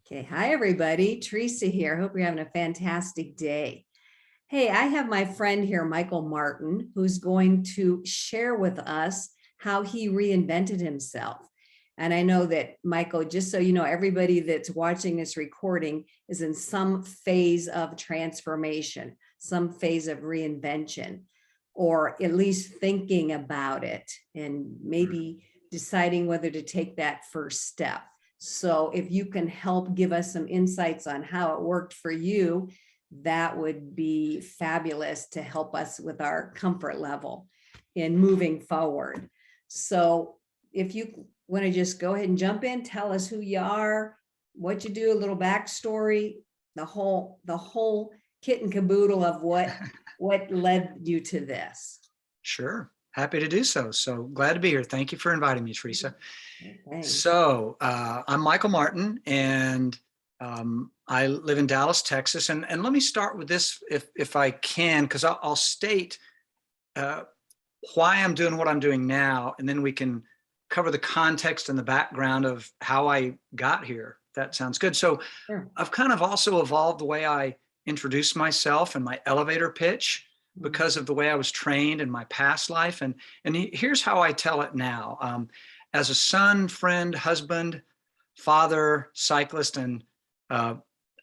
Okay, hi everybody. Teresa here. Hope you're having a fantastic day. Hey, I have my friend here, Michael Martin, who's going to share with us how he reinvented himself. And I know that, Michael, just so you know, everybody that's watching this recording is in some phase of transformation, some phase of reinvention, or at least thinking about it and maybe deciding whether to take that first step. So if you can help give us some insights on how it worked for you, that would be fabulous to help us with our comfort level in moving forward. So if you want to just go ahead and jump in, tell us who you are, what you do, a little backstory, the whole kit and caboodle of what led you to this. Sure. Happy to do so. So glad to be here. Thank you for inviting me, Teresa. Thanks. I'm Michael Martin, and I live in Dallas, Texas. And let me start with this, if I can, because I'll state why I'm doing what I'm doing now, and then we can cover the context and the background of how I got here. That sounds good. So Sure. I've kind of also evolved the way I introduce myself and my elevator pitch because of the way I was trained in my past life. And here's how I tell it now. As a son, friend, husband, father, cyclist, and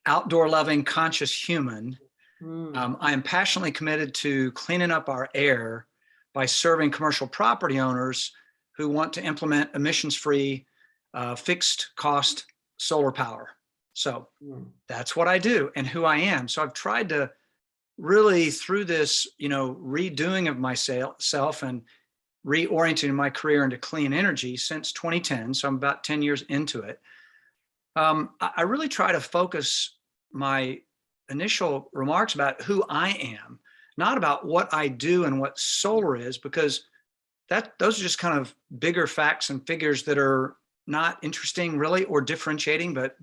outdoor loving, conscious human, I am passionately committed to cleaning up our air by serving commercial property owners who want to implement emissions-free, fixed cost solar power. So that's what I do and who I am. So I've tried to really, through this, redoing of myself and reorienting my career into clean energy since 2010. So I'm about 10 years into it. I really try to focus my initial remarks about who I am, not about what I do and what solar is, because those are just kind of bigger facts and figures that are not interesting really or differentiating, but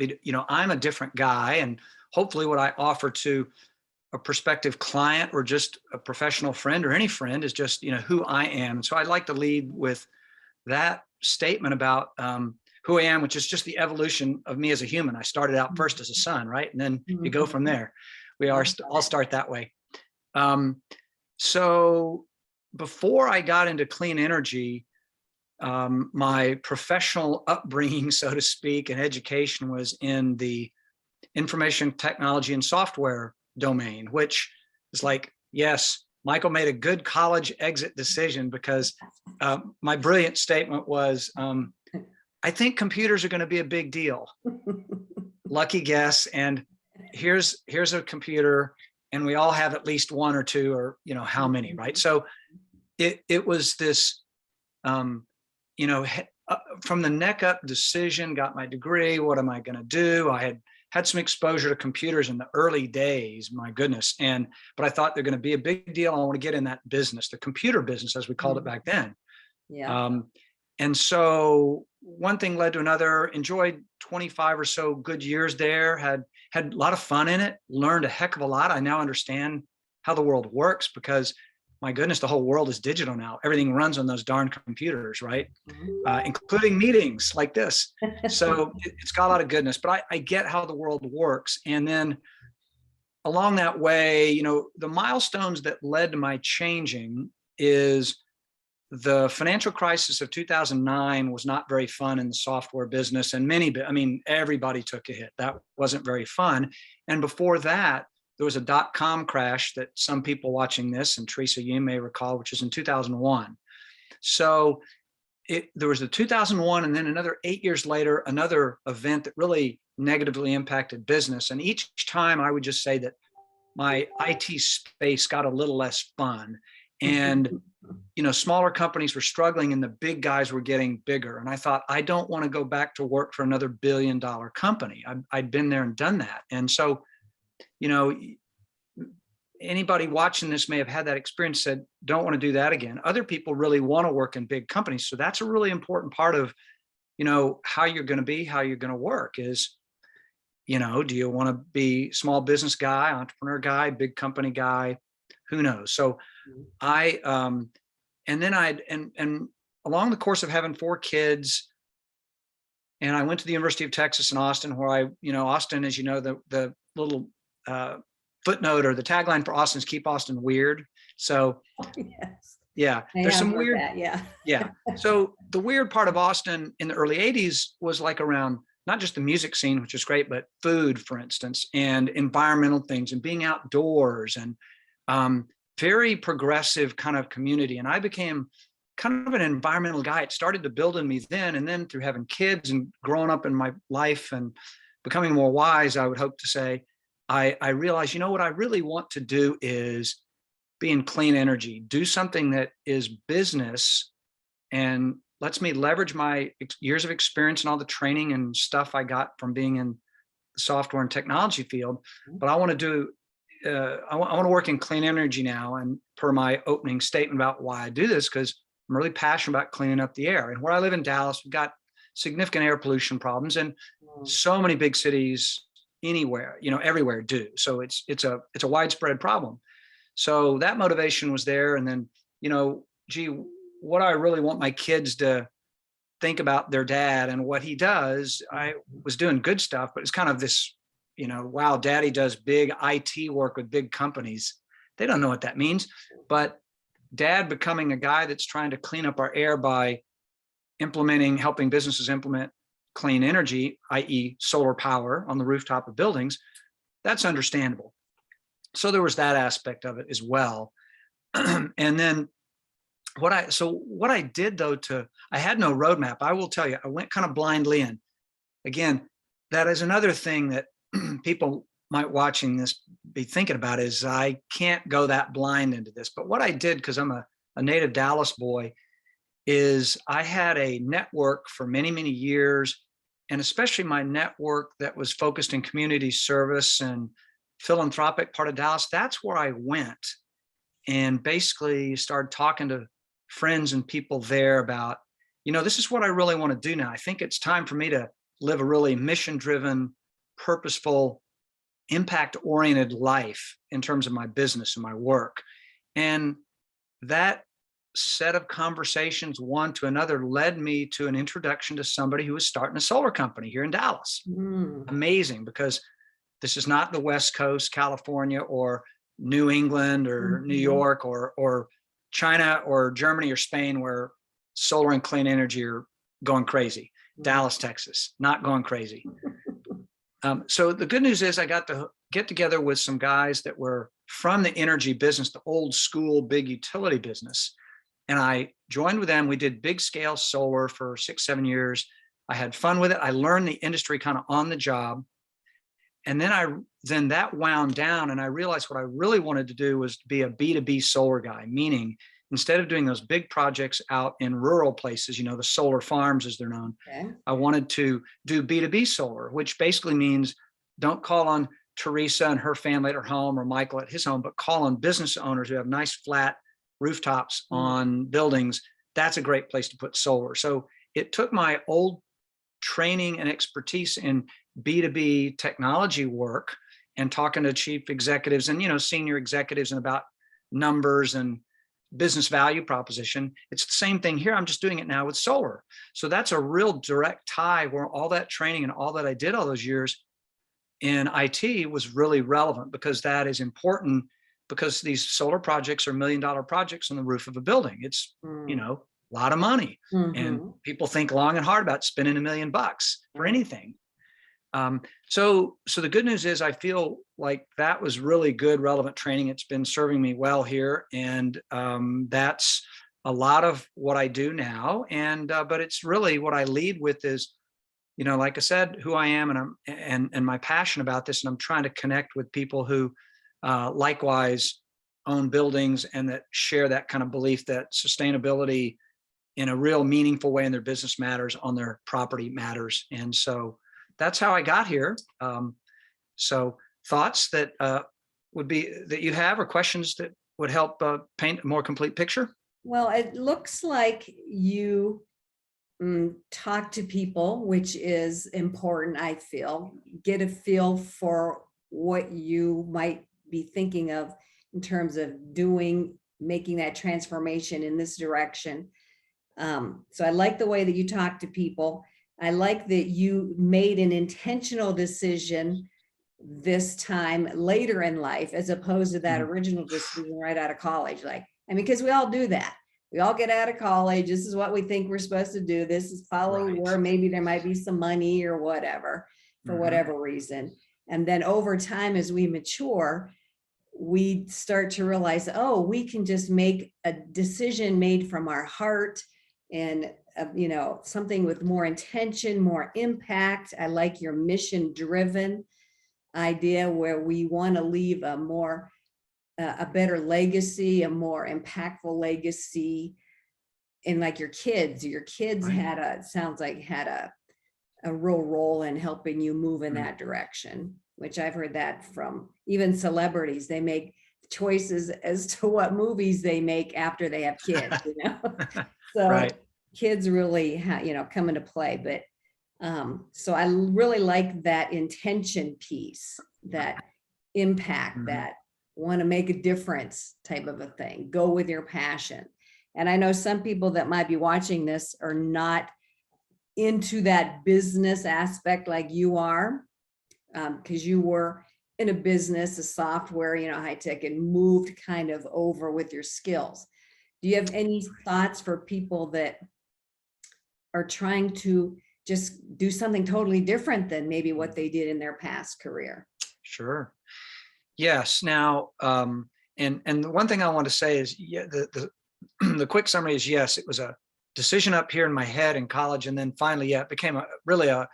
I'm a different guy, and hopefully what I offer to a prospective client or just a professional friend or any friend is just who I am. And so I'd like to lead with that statement about who I am, which is just the evolution of me as a human. I started out first as a son, right? And then you go from there. We are all start that way. So before I got into clean energy, my professional upbringing, so to speak, and education was in the information technology and software domain, which is like, yes, Michael made a good college exit decision, because my brilliant statement was, I think computers are going to be a big deal. Lucky guess. And here's a computer, and we all have at least one or two, or how many, right? So it was this, from the neck up decision. Got my degree. What am I going to do? I had some exposure to computers in the early days, my goodness. But I thought they're going to be a big deal. I want to get in that business, the computer business, as we called it back then. Yeah. And so one thing led to another. Enjoyed 25 or so good years there, had a lot of fun in it, learned a heck of a lot. I now understand how the world works, because my goodness, the whole world is digital now. Everything runs on those darn computers, right? Including meetings like this. So it's got a lot of goodness, but I get how the world works. And then along that way, the milestones that led to my changing is the financial crisis of 2009 was not very fun in the software business. And everybody took a hit. That wasn't very fun. And before that, there was a dot-com crash that some people watching this, and Teresa, you may recall, which is in 2001. So there was the 2001, and then another 8 years later, another event that really negatively impacted business. And each time I would just say that my IT space got a little less fun. And, smaller companies were struggling and the big guys were getting bigger. And I thought, I don't want to go back to work for another billion-dollar company. I'd been there and done that. And so, anybody watching this may have had that experience, said, don't want to do that again. Other people really want to work in big companies. So that's a really important part of, how you're going to be, how you're going to work is, do you want to be small business guy, entrepreneur guy, big company guy? Who knows? So and along the course of having 4 kids, and I went to the University of Texas in Austin, where Austin, as you know, the little uh, footnote or the tagline for Austin is "Keep Austin Weird." So Yes, yeah, I there's have some heard weird. that. Yeah. Yeah. So the weird part of Austin in the early 80s was like around not just the music scene, which is great, but food, for instance, and environmental things and being outdoors and um, very progressive kind of community. And I became kind of an environmental guy. It started to build in me then, and then through having kids and growing up in my life and becoming more wise, I would hope to say, I realized, what I really want to do is be in clean energy, do something that is business and lets me leverage my years of experience and all the training and stuff I got from being in the software and technology field. But I want to do, I want to work in clean energy now. And per my opening statement about why I do this, because I'm really passionate about cleaning up the air. And where I live in Dallas, we've got significant air pollution problems, and Mm. so many big cities anywhere, everywhere do. So it's a widespread problem. So that motivation was there. And then, gee, what I really want my kids to think about their dad and what he does. I was doing good stuff, but it's kind of this, wow, daddy does big IT work with big companies. They don't know what that means. But dad becoming a guy that's trying to clean up our air by helping businesses implement clean energy, i.e., solar power on the rooftop of buildings, that's understandable. So there was that aspect of it as well. And then what I did though, I had no roadmap. I will tell you, I went kind of blindly in. Again, that is another thing that people might watching this be thinking about is I can't go that blind into this. But what I did, because I'm a native Dallas boy, is I had a network for many, many years, and especially my network that was focused in community service and philanthropic part of Dallas. That's where I went and basically started talking to friends and people there about, this is what I really want to do now. I think it's time for me to live a really mission driven, purposeful, impact oriented life in terms of my business and my work. And that set of conversations, one to another, led me to an introduction to somebody who was starting a solar company here in Dallas. Mm. Amazing, because this is not the West Coast, California, or New England, or New Mhm. York, or China, or Germany, or Spain, where solar and clean energy are going crazy. Dallas, Texas, not going crazy. So the good news is I got to get together with some guys that were from the energy business, the old school big utility business. And I joined with them. We did big scale solar for 6-7 years. I had fun with it. I learned the industry kind of on the job. And then that wound down, and I realized what I really wanted to do was to be a B2B solar guy, meaning instead of doing those big projects out in rural places, the solar farms as they're known, Okay. I wanted to do B2B solar, which basically means don't call on Teresa and her family at her home or Michael at his home, but call on business owners who have nice flat rooftops on buildings. That's a great place to put solar. So it took my old training and expertise in B2B technology work and talking to chief executives and senior executives and about numbers and business value proposition. It's the same thing here. I'm just doing it now with solar. So that's a real direct tie where all that training and all that I did all those years in IT was really relevant, because that is important, because these solar projects are $1 million projects on the roof of a building. It's, a lot of money. And Mm-hmm. people think long and hard about spending $1 million for anything. So the good news is I feel like that was really good, relevant training. It's been serving me well here. And that's a lot of what I do now. And, but it's really what I lead with is, like I said, who I am, and and my passion about this. And I'm trying to connect with people who likewise own buildings and that share that kind of belief that sustainability in a real meaningful way in their business matters, on their property matters. And so that's how I got here. So thoughts that would be that you have, or questions that would help paint a more complete picture? Well, it looks like you talk to people, which is important, I feel, get a feel for what you might be thinking of in terms of making that transformation in this direction. So I like the way that you talk to people. I like that you made an intentional decision this time later in life, as opposed to that Mhm. original decision right out of college. Like, I mean, because we all do that. We all get out of college. This is what we think we're supposed to do. This is follow Right. where maybe there might be some money or whatever, for Mhm. whatever reason. And then over time, as we mature, we start to realize, oh, we can just make a decision made from our heart, and something with more intention, more impact. I like your mission driven idea, where we want to leave a better legacy, a more impactful legacy. And like your kids Right. had sounds like had a real role in helping you move in Mm. that direction, which I've heard that from even celebrities. They make choices as to what movies they make after they have kids. So Right. kids really come into play. But so I really like that intention piece, that impact, Mhm. that want to make a difference type of a thing. Go with your passion. And I know some people that might be watching this are not into that business aspect like you are, because you were in a business, a software, high tech, and moved kind of over with your skills. Do you have any thoughts for people that are trying to just do something totally different than maybe what they did in their past career? Sure. Yes. Now, and the one thing I want to say is, yeah, the quick summary is, yes, it was a decision up here in my head in college, and then finally, yeah, it became really a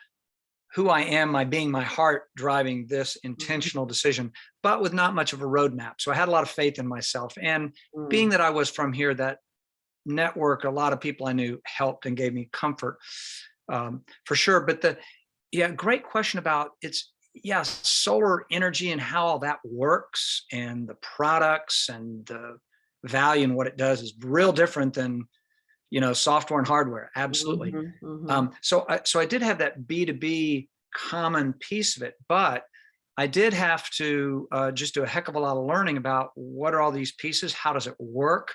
who I am, my being, my heart driving this Mhm. intentional decision, but with not much of a roadmap. So I had a lot of faith in myself, and being Mm. that I was from here, that network, a lot of people I knew helped and gave me comfort, for sure. But yeah, great question about yeah, solar energy and how all that works, and the products and the value and what it does is real different than software and hardware. Absolutely. Mhm, mhm. So I did have that B2B common piece of it, but I did have to just do a heck of a lot of learning about what are all these pieces, how does it work,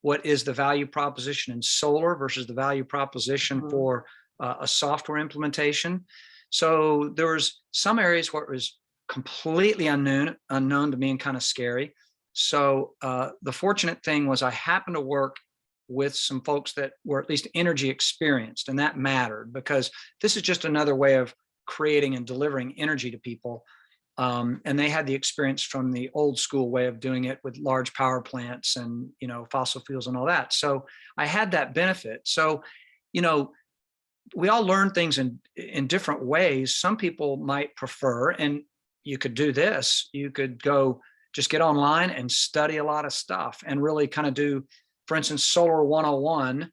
what is the value proposition in solar versus the value proposition Mhm. for a software implementation. So there was some areas where it was completely unknown to me and kind of scary. So the fortunate thing was I happened to work with some folks that were at least energy experienced, and that mattered because this is just another way of creating and delivering energy to people. And they had the experience from the old school way of doing it with large power plants and fossil fuels and all that. So I had that benefit. So you know we all learn things in different ways. Some people might prefer, and you could do this. You could go just get online and study a lot of stuff and really kind of do, for instance, Solar 101.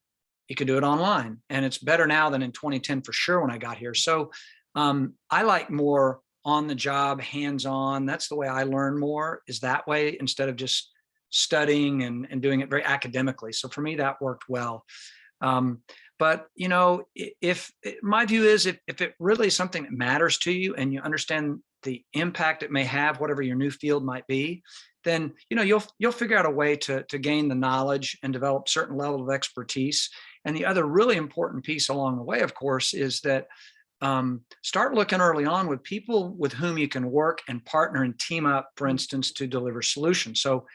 You could do it online, and it's better now than in 2010 for sure when I got here. So I like more on the job, hands on. That's the way I learn more, is that way instead of just studying and doing it very academically. So for me, that worked well. Um, but if my view is, if it really is something that matters to you and you understand the impact it may have, whatever your new field might be, then you'll figure out a way to gain the knowledge and develop certain level of expertise. And the other really important piece along the way, of course, is that start looking early on with people with whom you can work and partner and team up, for instance, to deliver solutions. So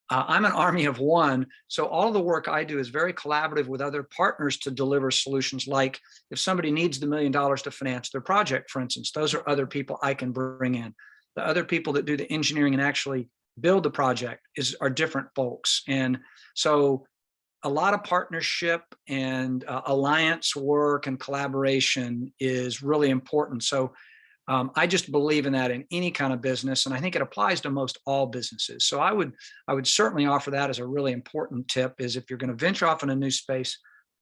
I'm an army of one. So all of the work I do is very collaborative with other partners to deliver solutions. Like if somebody needs the $1 million to finance their project, for instance, those are other people I can bring in. The other people that do the engineering and actually build the project are different folks. And so a lot of partnership and alliance work and collaboration is really important. So I just believe in that in any kind of business, and I think it applies to most all businesses. So I would certainly offer that as a really important tip: is if you're going to venture off in a new space,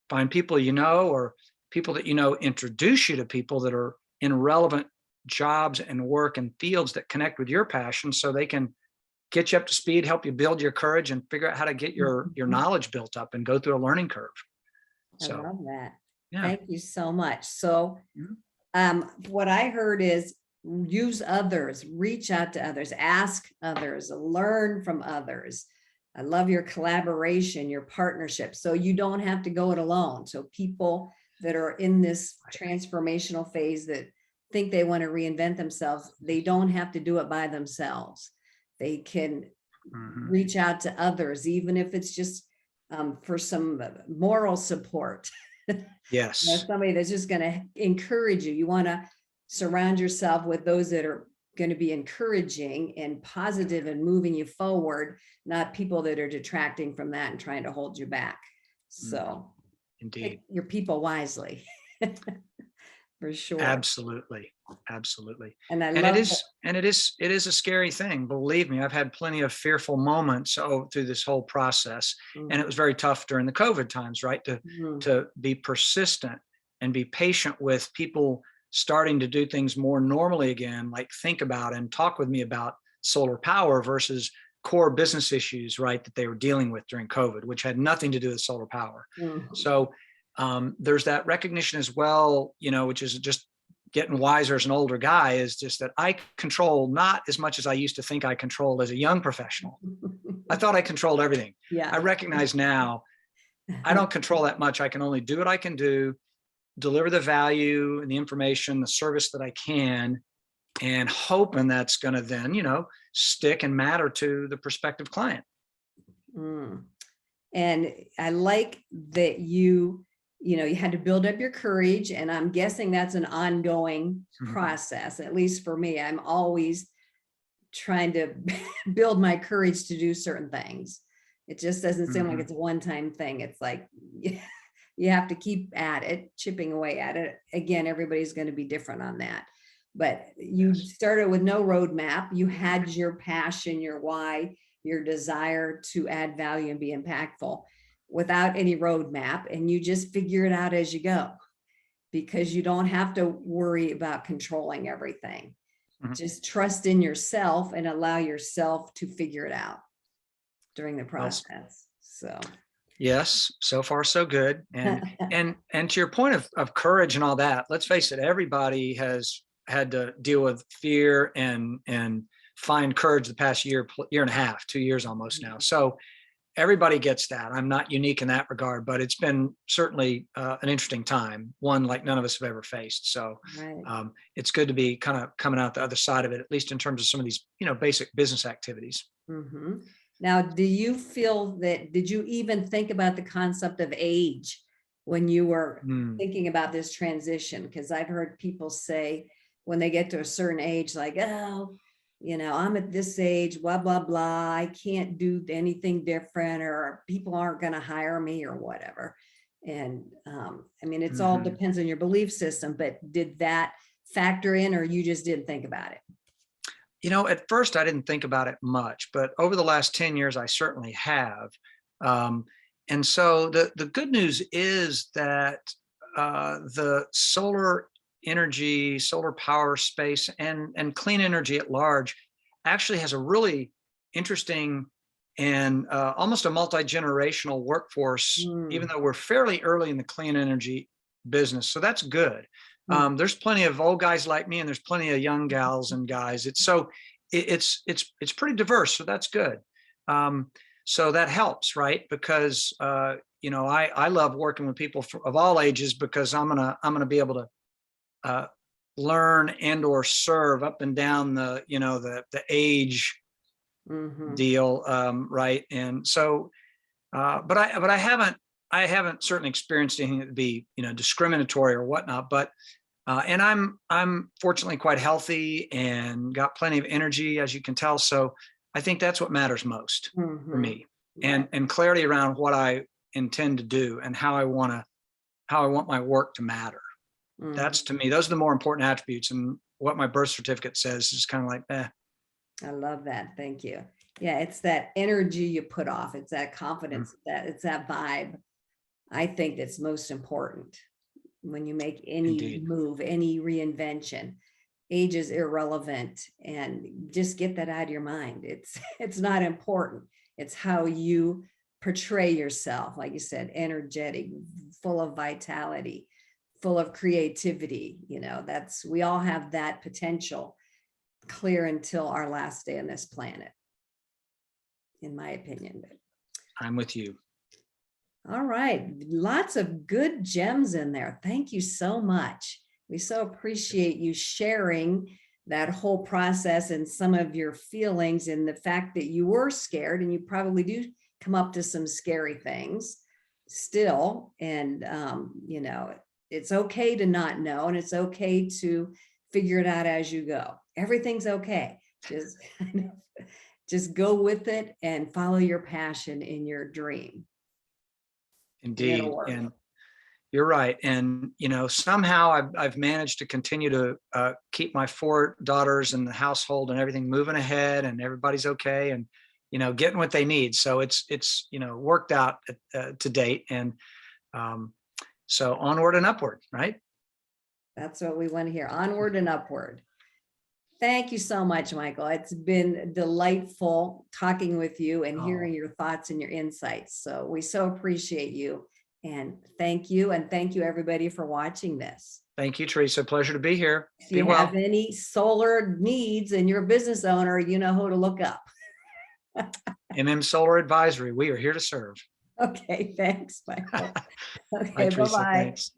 find people or people that introduce you to people that are in relevant jobs and work and fields that connect with your passion, so they can get you up to speed, help you build your courage, and figure out how to get your Mhm. knowledge built up and go through a learning curve. I So love that. yeah. Thank you so much. So Mhm. what I heard is use others, reach out to others, ask others, learn from others. I love your collaboration, your partnership. So you don't have to go it alone. So people that are in this transformational phase that think they want to reinvent themselves, they don't have to do it by themselves. They can Mhm. reach out to others, even if it's just for some moral support. Yes. Somebody that's just going to encourage you. You want to surround yourself with those that are going to be encouraging and positive and moving you forward, not people that are detracting from that and trying to hold you back. So Indeed. pick your people wisely. For sure. Absolutely. Absolutely. And I And it love that. is, it is a scary thing. Believe me, I've had plenty of fearful moments through this whole process. And it was very tough during the COVID times, right? Mhm. To be persistent and be patient with people starting to do things more normally again, like think about and talk with me about solar power versus core business issues, right, that they were dealing with during COVID, which had nothing to do with solar power. Mhm. So there's that recognition as well, which is just getting wiser as an older guy, is just that I control not as much as I used to think I controlled as a young professional. I thought I controlled everything. I Yeah. recognize now I don't control that much. I can only do what I can do, deliver the value and the information, the service that I can, and hoping that's going to then, stick and matter to the prospective client. Mm. And I like that you had to build up your courage. And I'm guessing that's an ongoing Mhm. process. At least for me, I'm always trying to build my courage to do certain things. It just doesn't seem like Mhm. it's a one-time thing. It's like you have to keep at it, chipping away at it. Again, everybody's going to be different on that. But you Yes. started with no roadmap. You had your passion, your why, your desire to add value and be impactful without any roadmap. And you just figure it out as you go because you don't have to worry about controlling everything. Mhm. Just trust in yourself and allow yourself to figure it out during the Well, process. So, yes, so far so good. And to your point of courage and all that, let's face it, everybody has had to deal with fear and find courage the past year and a half, 2 years almost now. So everybody gets that. I'm not unique in that regard, but it's been certainly an interesting time, one like none of us have ever faced. So right. it's good to be kind of coming out the other side of it, at least in terms of some of these, basic business activities. Mhm. Now, do you feel that, did you even think about the concept of age when you were Mm, thinking about this transition? Because I've heard people say when they get to a certain age, like, oh, I'm at this age, blah, blah, blah. I can't do anything different, or people aren't going to hire me or whatever. And I mean, it's all mhm. depends on your belief system, but did that factor in, or you just didn't think about it? At first I didn't think about it much, but over the last 10 years, I certainly have. Um, and so the good news is that the solar energy, solar power space, and clean energy at large actually has a really interesting and almost a multi-generational workforce, even Mm, though we're fairly early in the clean energy business. So that's good. mm, There's plenty of old guys like me, and there's plenty of young gals and guys. It's pretty diverse, so that's good. Um, so that helps, right? Because I love working with people of all ages because I'm gonna be able to uh, learn and or serve up and down the age mhm. deal, right? And so, but I haven't certainly experienced anything that would be discriminatory or whatnot. But and I'm fortunately quite healthy and got plenty of energy, as you can tell. So I think that's what matters most for Mhm. me, Right. and clarity around what I intend to do and how I want my work to matter. That's, to Mhm. me, those are the more important attributes. And what my birth certificate says is kind of like, I love that. Thank you. Yeah, it's that energy you put off. It's that mm, confidence, that it's that vibe. I think that's most important when you make any indeed. move, any reinvention. Age is irrelevant, and just get that out of your mind. It's it's not important. It's how you portray yourself, like you said, energetic, full of vitality, full of creativity. That's, we all have that potential, clear until our last day on this planet, in my opinion. I'm with you. All right. Lots of good gems in there. Thank you so much. We so appreciate you sharing that whole process and some of your feelings and the fact that you were scared, and you probably do come up to some scary things still. And, it's okay to not know, and it's okay to figure it out as you go. Everything's okay. Just, just go with it and follow your passion in your dream, and it'll Indeed. work. And you're right. And, somehow I've managed to continue to keep my four daughters and the household and everything moving ahead, and everybody's okay, and, getting what they need. So it's worked out to date. And um, so onward and upward, right? That's what we want to hear. Onward and upward. Thank you so much, Michael. It's been delightful talking with you and Oh, hearing your thoughts and your insights. So we so appreciate you. And thank you. And thank you, everybody, for watching this. thank you, Teresa. Pleasure to be here. If Be you have well. any solar needs and you're a business owner, you know who to look up. Solar Advisory. We are here to serve. Okay, thanks, Michael. Bye, Okay, Teresa. bye-bye. Thanks.